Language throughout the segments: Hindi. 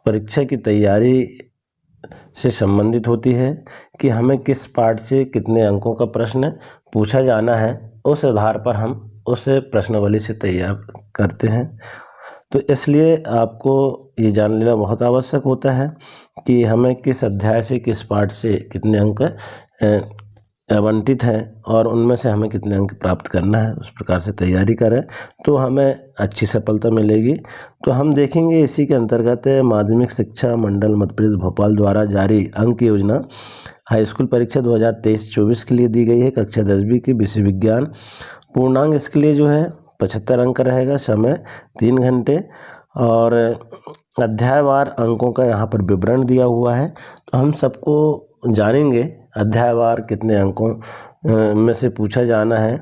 परीक्षा की तैयारी से संबंधित होती है कि हमें किस पार्ट से कितने अंकों का प्रश्न पूछा जाना है, उस आधार पर हम उस प्रश्नावली से तैयार करते हैं। तो इसलिए आपको ये जान लेना बहुत आवश्यक होता है कि हमें किस अध्याय से किस पार्ट से कितने अंक आवंटित हैं और उनमें से हमें कितने अंक प्राप्त करना है, उस प्रकार से तैयारी करें तो हमें अच्छी सफलता मिलेगी। तो हम देखेंगे इसी के अंतर्गत माध्यमिक शिक्षा मंडल मध्य प्रदेश भोपाल द्वारा जारी अंक योजना हाई स्कूल परीक्षा 2023-24 के लिए दी गई है। कक्षा 10वीं की विषय विज्ञान पूर्णांक इसके लिए जो है 75 अंक रहेगा, समय 3 घंटे और अध्यायवार अंकों का यहाँ पर विवरण दिया हुआ है। तो हम सबको जानेंगे अध्यायवार कितने अंकों में से पूछा जाना है,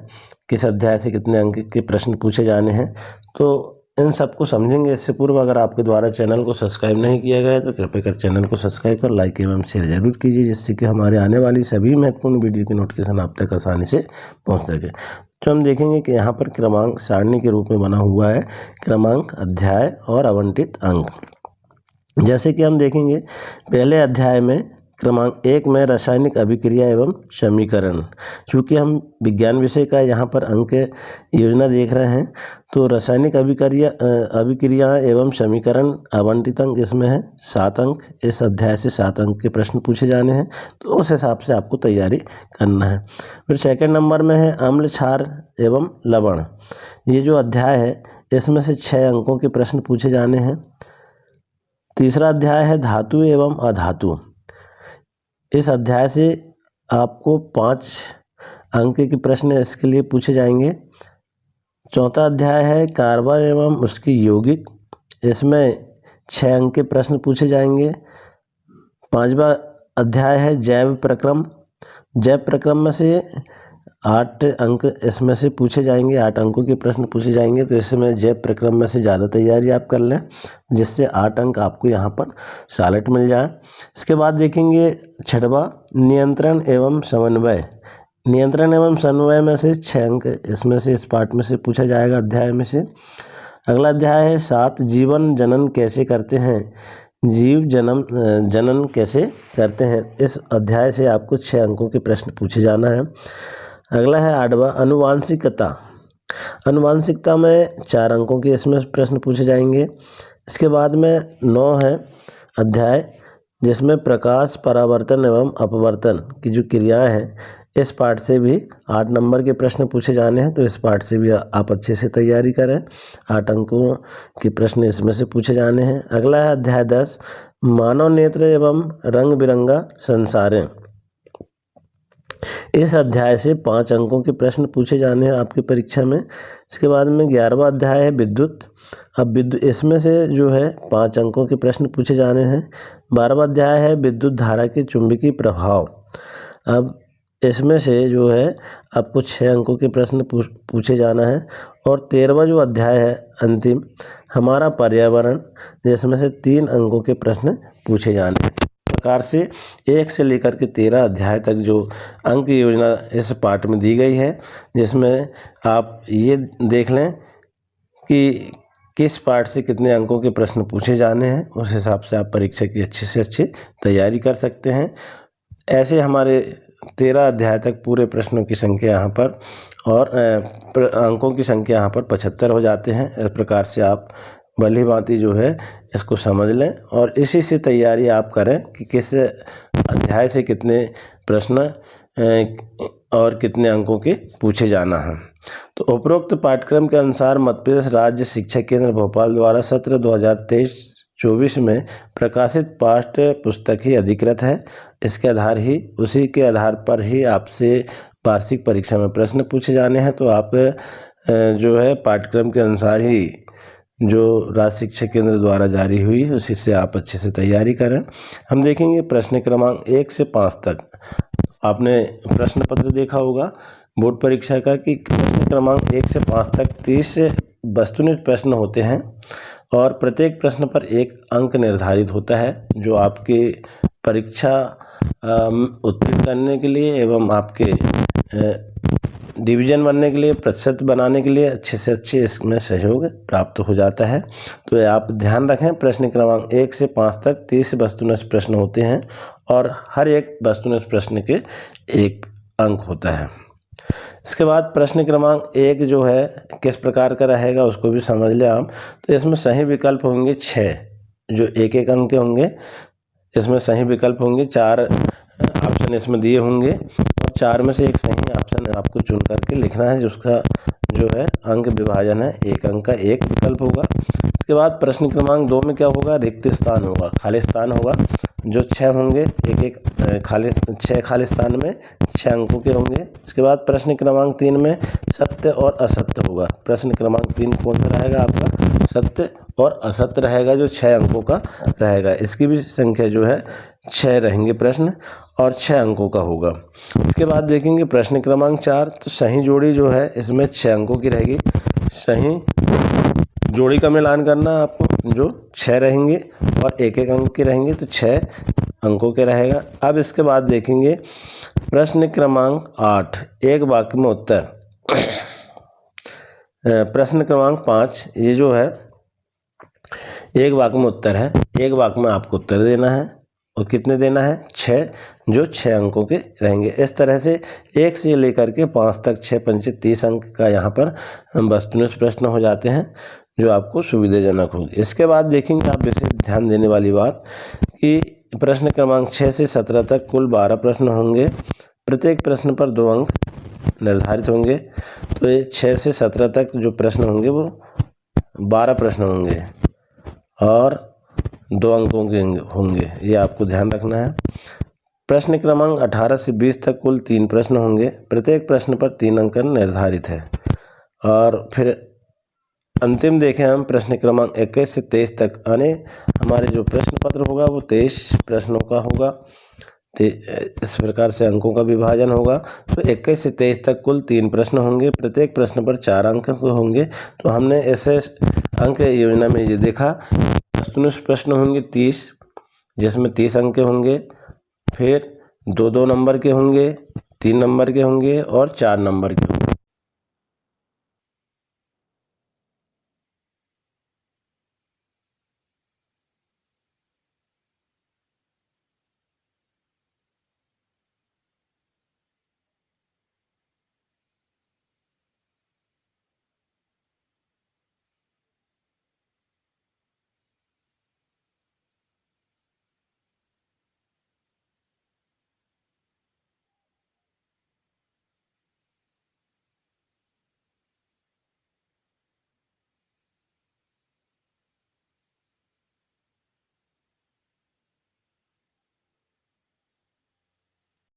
किस अध्याय से कितने अंक के प्रश्न पूछे जाने हैं, तो इन सबको समझेंगे। इससे पूर्व अगर आपके द्वारा चैनल को सब्सक्राइब नहीं किया गया है तो कृपया कर चैनल को सब्सक्राइब कर लाइक एवं शेयर जरूर कीजिए, जिससे कि हमारे आने वाली सभी महत्वपूर्ण वीडियो की नोटिफिकेशन आप तक आसानी से पहुंच सके। तो हम देखेंगे कि यहाँ पर क्रमांक सारणी के रूप में बना हुआ है, क्रमांक, अध्याय और आवंटित अंक। जैसे कि हम देखेंगे पहले अध्याय में क्रमांक 1 में रासायनिक अभिक्रिया एवं समीकरण, चूँकि हम विज्ञान विषय का यहाँ पर अंक योजना देख रहे हैं तो रासायनिक अभिक्रिया एवं समीकरण आवंटित अंक इसमें है 7 अंक। इस अध्याय से 7 अंक के प्रश्न पूछे जाने हैं, तो उस हिसाब से आपको तैयारी करना है। फिर सेकंड नंबर में है अम्ल, क्षार एवं लवण। ये जो अध्याय है इसमें से 6 अंकों के प्रश्न पूछे जाने हैं। तीसरा अध्याय है धातु एवं अधातु। इस अध्याय से आपको 5 अंक के प्रश्न इसके लिए पूछे जाएंगे। चौथा अध्याय है कार्बन एवं उसकी यौगिक, इसमें 6 अंक के प्रश्न पूछे जाएंगे। 5वां अध्याय है जैव प्रक्रम। जैव प्रक्रम में से 8 अंक इसमें से पूछे जाएंगे, 8 अंकों के प्रश्न पूछे जाएंगे। तो इसमें जैव प्रक्रम में से ज़्यादा तैयारी आप कर लें, जिससे 8 अंक आपको यहाँ पर सालट मिल जाए। इसके बाद देखेंगे 6वां नियंत्रण एवं समन्वय। नियंत्रण एवं समन्वय में से 6 अंक इसमें से इस पार्ट में से पूछा जाएगा, अध्याय में से। अगला अध्याय है 7 जीवन जनन कैसे करते हैं। जीव जनन कैसे करते हैं, इस अध्याय से आपको 6 अंकों के प्रश्न पूछे जाना है। अगला है 8वां अनुवांशिकता। अनुवांशिकता में 4 अंकों के इसमें प्रश्न पूछे जाएंगे। इसके बाद में 9 है अध्याय, जिसमें प्रकाश परावर्तन एवं अपवर्तन की जो क्रियाएं हैं, इस पार्ट से भी 8 नंबर के प्रश्न पूछे जाने हैं। तो इस पार्ट से भी आप अच्छे से तैयारी करें, 8 अंकों के प्रश्न इसमें से पूछे जाने हैं। अगला है अध्याय 10 मानव नेत्र एवं रंग बिरंगा संसारें। इस अध्याय से 5 अंकों के प्रश्न पूछे जाने हैं आपकी परीक्षा में। इसके बाद में 11वां अध्याय है विद्युत। अब विद्युत, इसमें से जो है 5 अंकों के प्रश्न पूछे जाने हैं। 12वां अध्याय है विद्युत धारा के चुंबकीय प्रभाव। अब इसमें से जो है आपको 6 अंकों के प्रश्न पूछे जाना है। और 13वां जो अध्याय है अंतिम, हमारा पर्यावरण, जिसमें से 3 अंकों के प्रश्न पूछे जाने हैं। प्रकार से 1 से लेकर के 13 अध्याय तक जो अंक योजना इस पार्ट में दी गई है, जिसमें आप ये देख लें कि किस पार्ट से कितने अंकों के प्रश्न पूछे जाने हैं, उस हिसाब से आप परीक्षा की अच्छे से अच्छी तैयारी कर सकते हैं। ऐसे हमारे 13 अध्याय तक पूरे प्रश्नों की संख्या यहाँ पर और अंकों की संख्या यहाँ पर 75 हो जाते हैं। इस प्रकार से आप भली भांति जो है इसको समझ लें और इसी से तैयारी आप करें कि किस अध्याय से कितने प्रश्न और कितने अंकों के पूछे जाना है। तो उपरोक्त पाठ्यक्रम के अनुसार मध्य प्रदेश राज्य शिक्षा केंद्र भोपाल द्वारा सत्र 2023-24 में प्रकाशित पाठ्य पुस्तक ही अधिकृत है। उसी के आधार पर ही आपसे वार्षिक परीक्षा में प्रश्न पूछे जाने हैं। तो आप जो है पाठ्यक्रम के अनुसार ही जो राज्य शिक्षा केंद्र द्वारा जारी हुई उसी से आप अच्छे से तैयारी करें। हम देखेंगे प्रश्न क्रमांक 1 से 5 तक। आपने प्रश्न पत्र देखा होगा बोर्ड परीक्षा का कि प्रश्न क्रमांक 1 से 5 तक 30 वस्तुनिष्ठ प्रश्न होते हैं और प्रत्येक प्रश्न पर 1 अंक निर्धारित होता है, जो आपकी परीक्षा उत्तीर्ण करने के लिए एवं आपके डिवीजन बनने के लिए, प्रतिशत बनाने के लिए अच्छे से अच्छे इसमें सहयोग प्राप्त हो जाता है। तो आप ध्यान रखें, प्रश्न क्रमांक 1 से 5 तक 30 वस्तुनिष्ठ प्रश्न होते हैं और हर एक वस्तुनिष्ठ प्रश्न के 1 अंक होता है। इसके बाद प्रश्न क्रमांक 1 जो है किस प्रकार का रहेगा उसको भी समझ लें आप। तो इसमें सही विकल्प होंगे 6 जो 1-1 अंक के होंगे। इसमें सही विकल्प होंगे, 4 ऑप्शन इसमें दिए होंगे और 4 में से एक सही ऑप्शन आपको चुन करके लिखना है, जिसका जो है अंक विभाजन है, 1 अंक का 1 विकल्प होगा। इसके बाद प्रश्न क्रमांक 2 में क्या होगा, रिक्त स्थान होगा, खाली स्थान होगा। जो 6 होंगे, 1-1 खाली स्थान में 6 अंकों के होंगे। इसके बाद प्रश्न क्रमांक 3 में सत्य और असत्य होगा। प्रश्न क्रमांक 3 कौन सा रहेगा आपका, सत्य और असत्य रहेगा, जो 6 अंकों का रहेगा। इसकी भी संख्या जो है 6 रहेंगे प्रश्न और 6 अंकों का होगा। इसके बाद देखेंगे प्रश्न क्रमांक 4, तो सही जोड़ी जो है इसमें 6 अंकों की रहेगी। सही जोड़ी का मिलान करना आपको, जो 6 रहेंगे और 1-1 अंक के रहेंगे, तो 6 अंकों के रहेगा। अब इसके बाद देखेंगे प्रश्न क्रमांक 8, एक वाक्य में उत्तर। प्रश्न क्रमांक 5 ये जो है एक वाक्य में उत्तर है। एक वाक्य में आपको उत्तर देना है और कितने देना है, 6, जो 6 अंकों के रहेंगे। इस तरह से 1 से लेकर के 5 तक 6×5 30 अंक का यहाँ पर वस्तुनिष्ठ प्रश्न हो जाते हैं, जो आपको सुविधाजनक होगी। इसके बाद देखेंगे आप विशेष ध्यान देने वाली बात कि प्रश्न क्रमांक 6 से 17 तक कुल 12 प्रश्न होंगे। प्रत्येक प्रश्न पर 2 अंक निर्धारित होंगे। तो ये 6 से 17 तक जो प्रश्न होंगे वो 12 प्रश्न होंगे और 2 अंकों के होंगे, ये आपको ध्यान रखना है। प्रश्न क्रमांक 18 से 20 तक कुल 3 प्रश्न होंगे। प्रत्येक प्रश्न पर 3 अंक निर्धारित है। और फिर अंतिम देखें हम प्रश्न क्रमांक 21 से 23 तक, यानी हमारे जो प्रश्न पत्र होगा वो 23 प्रश्नों का होगा। इस प्रकार से अंकों का विभाजन होगा। तो 21 से 23 तक कुल 3 प्रश्न होंगे। प्रत्येक प्रश्न पर 4 अंक होंगे। तो हमने ऐसे अंक योजना में ये देखा, वस्तुनिष्ठ प्रश्न होंगे 30, जिसमें 30 अंक के होंगे। फिर 2-2 नंबर के होंगे, 3 नंबर के होंगे और 4 नंबर के होंगे।